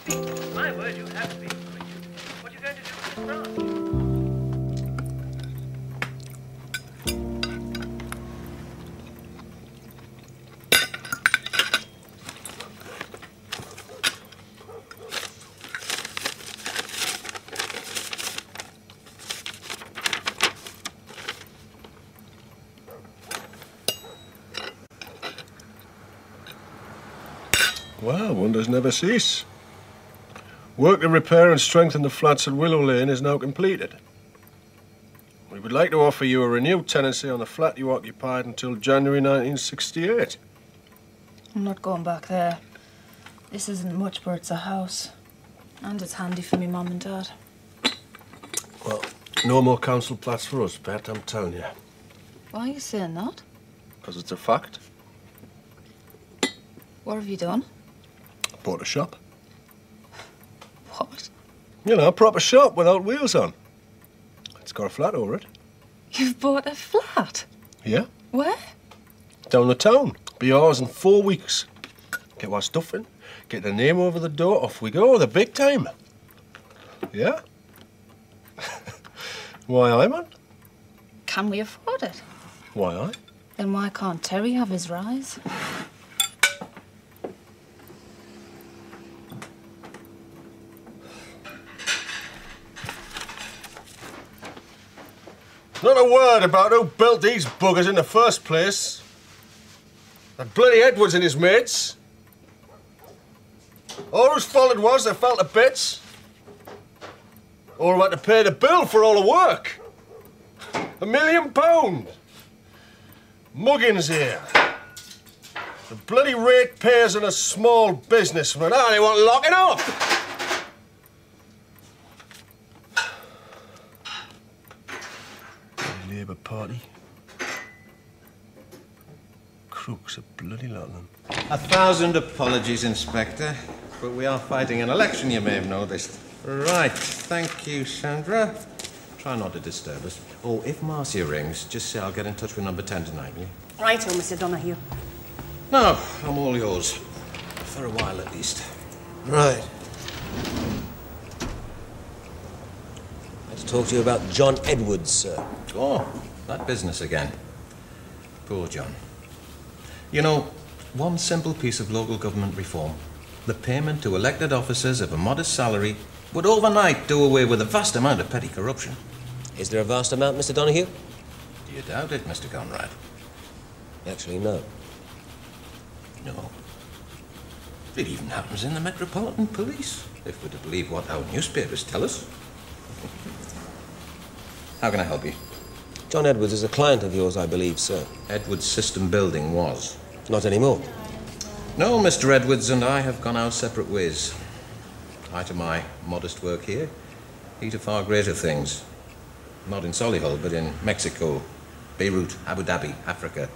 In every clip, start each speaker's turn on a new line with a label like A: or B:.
A: My word, you have been, Richard. What are you going to do with this branch?
B: Well, wonders never cease. Work to repair and strengthen the flats at Willow Lane is now completed. We would like to offer you a renewed tenancy on the flat you occupied until January 1968.
C: I'm not going back there. This isn't much, but it's a house. And it's handy for me mum and dad.
B: Well, no more council flats for us, Bet, I'm telling you.
C: Why are you saying that?
B: Because it's a fact.
C: What have you done?
B: Bought a shop.
C: What?
B: You know, a proper shop without wheels on. It's got a flat over it.
C: You've bought a flat?
B: Yeah?
C: Where?
B: Down the town. Be ours in 4 weeks. Get our stuff in, get the name over the door, off we go, the big time. Yeah? Why I, man?
C: Can we afford it?
B: Why I?
C: Then why can't Terry have his rise?
B: Not a word about who built these buggers in the first place. That bloody Edwards and his mates. All whose fault it was, they fell to bits. Or who had to pay the bill for all the work. £1 million. Muggins here. The bloody ratepayers and a small businessman. Ah, they want locking up. Labour Party. Crooks, a bloody lot of them.
D: 1,000 apologies, Inspector, but we are fighting an election, you may have noticed. Right, thank you, Sandra. Try not to disturb us. Oh, if Marcia rings, just say I'll get in touch with number 10 tonight, will you?
E: Righto, Mr. Donahue.
D: No, I'm all yours. For a while, at least.
F: Right. Let's talk to you about John Edwards, sir.
D: Oh, that business again. Poor John. You know, one simple piece of local government reform, the payment to elected officers of a modest salary, would overnight do away with a vast amount of petty corruption.
F: Is there a vast amount, Mr. Donahue?
D: Do you doubt it, Mr. Conrad?
F: Actually, no.
D: No. It even happens in the Metropolitan Police, if we're to believe what our newspapers tell us. How can I help you?
F: John Edwards is a client of yours, I believe, sir.
D: Edwards System Building was.
F: Not anymore.
D: No, Mr. Edwards and I have gone our separate ways. I to my modest work here, he to far greater things. Not in Solihull, but in Mexico, Beirut, Abu Dhabi, Africa.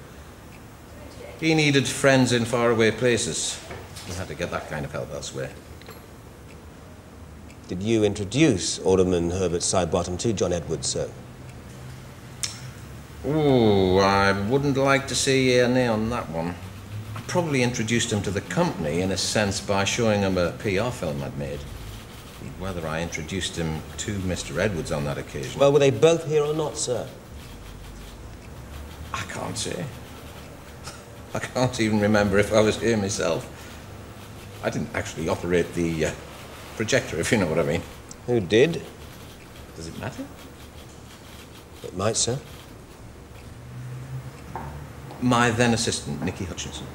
D: He needed friends in faraway places. He had to get that kind of help elsewhere.
F: Did you introduce Alderman Herbert Sidebottom to John Edwards, sir?
D: Ooh, I wouldn't like to say yeah or nay on that one. I probably introduced him to the company, in a sense, by showing him a PR film I'd made. Whether I introduced him to Mr. Edwards on that occasion...
F: Well, were they both here or not, sir?
D: I can't say. I can't even remember if I was here myself. I didn't actually operate the projector, if you know what I mean.
F: Who did?
D: Does it matter?
F: It might, sir.
D: My then assistant, Nicky Hutchinson.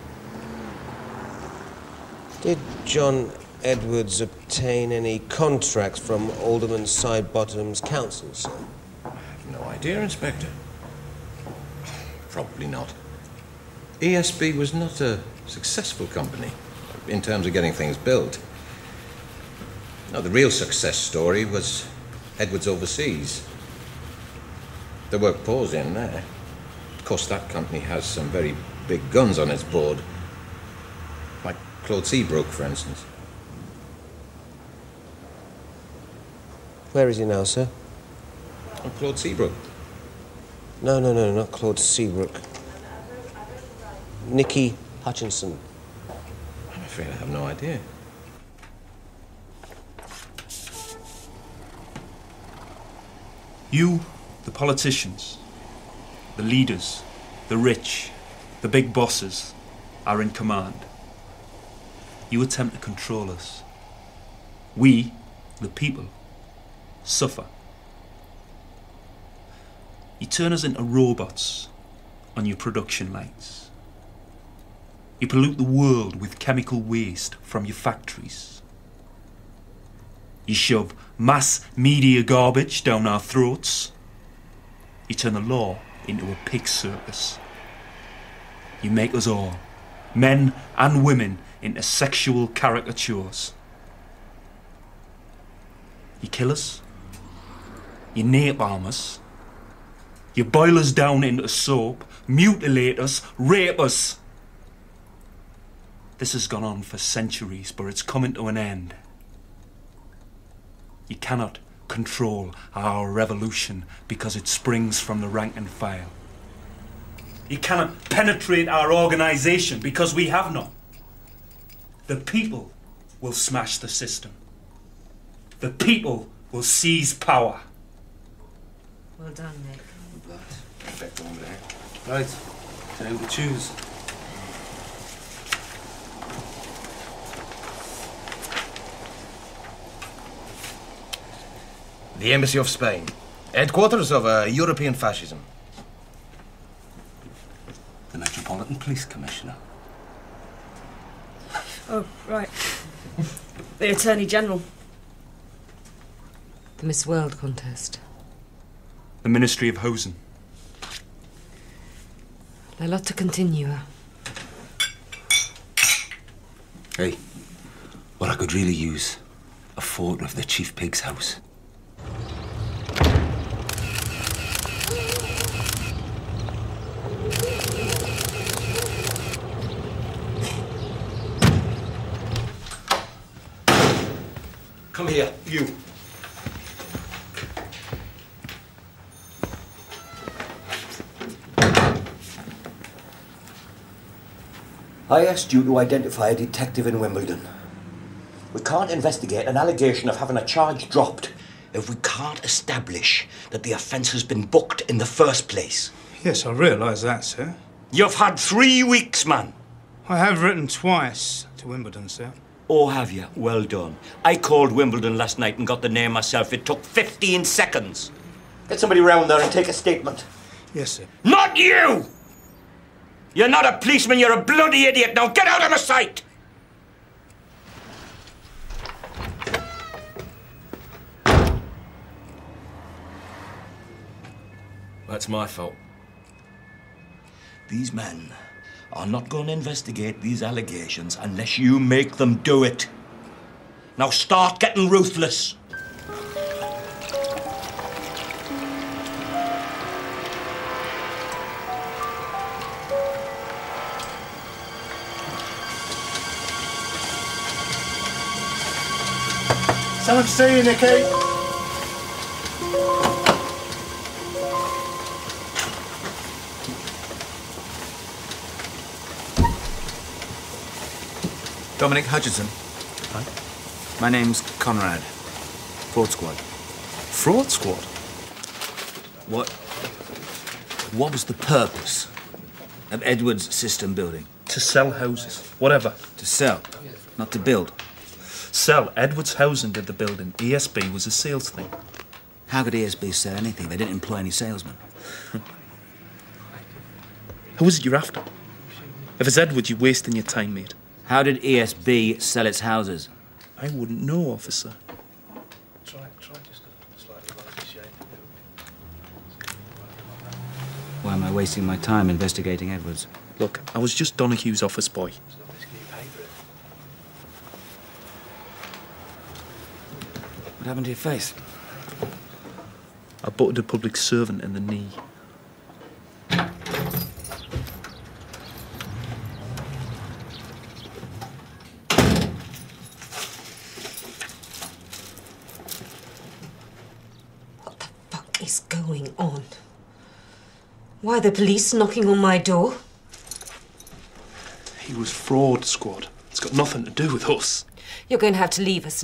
F: Did John Edwards obtain any contracts from Alderman Sidebottom's council, sir?
D: I have no idea, Inspector. Probably not. ESB was not a successful company in terms of getting things built. No, the real success story was Edwards Overseas. The work pours in there. Of course, that company has some very big guns on its board. Like Claude Seabrook, for instance.
F: Where is he now, sir?
D: Oh, Claude Seabrook.
F: No, not Claude Seabrook. Nicky Hutchinson.
D: I'm afraid I have no idea.
E: You, the politicians, the leaders, the rich, the big bosses, are in command. You attempt to control us. We, the people, suffer. You turn us into robots on your production lines. You pollute the world with chemical waste from your factories. You shove mass media garbage down our throats. You turn the law into a pig circus. You make us all, men and women, into sexual caricatures. You kill us. You napalm us. You boil us down into soap, mutilate us, rape us. This has gone on for centuries, but it's coming to an end. You cannot control our revolution because it springs from the rank and file. You cannot penetrate our organisation because we have none. The people will smash the system. The people will seize power.
G: Well done, Nick.
E: Right, time to choose.
H: The Embassy of Spain, headquarters of European fascism.
E: The Metropolitan Police Commissioner.
G: Oh, right. The Attorney General.
I: The Miss World contest.
E: The Ministry of Housing.
I: La lotta continua.
J: Hey, what I could really use, a photo of the Chief Pig's house.
H: Come here, you.
K: I asked you to identify a detective in Wimbledon. We can't investigate an allegation of having a charge dropped if we can't establish that the offence has been booked in the first place.
L: Yes, I realise that, sir.
K: You've had 3 weeks, man.
L: I have written twice to Wimbledon, sir.
K: Oh, have you? Well done. I called Wimbledon last night and got the name myself. It took 15 seconds. Get somebody round there and take a statement.
L: Yes, sir.
K: Not you! You're not a policeman, you're a bloody idiot. Now get out of my sight!
H: That's my fault.
K: These men are not going to investigate these allegations unless you make them do it. Now start getting ruthless.
L: Someone to see you, Nicky.
J: Dominic Hutchinson.
E: Hi.
J: My name's Conrad. Fraud Squad.
E: Fraud Squad?
J: What was the purpose of Edwards System building?
E: To sell houses. Whatever.
J: To sell, not to build.
E: Sell. Edwards Housing did the building. ESB was a sales thing.
J: How could ESB sell anything? They didn't employ any salesmen.
E: Who is it you're after? If it's Edwards, you're wasting your time, mate.
J: How did ESB sell its houses?
E: I wouldn't know, officer.
B: Try just a slightly larger shape.
J: Why am I wasting my time investigating Edwards?
E: Look, I was just Donohue's office boy.
J: What happened to your face?
E: I butted a public servant in the knee.
I: What the fuck is going on? Why are the police knocking on my door?
E: He was Fraud Squad. It's got nothing to do with us.
I: You're going to have to leave us.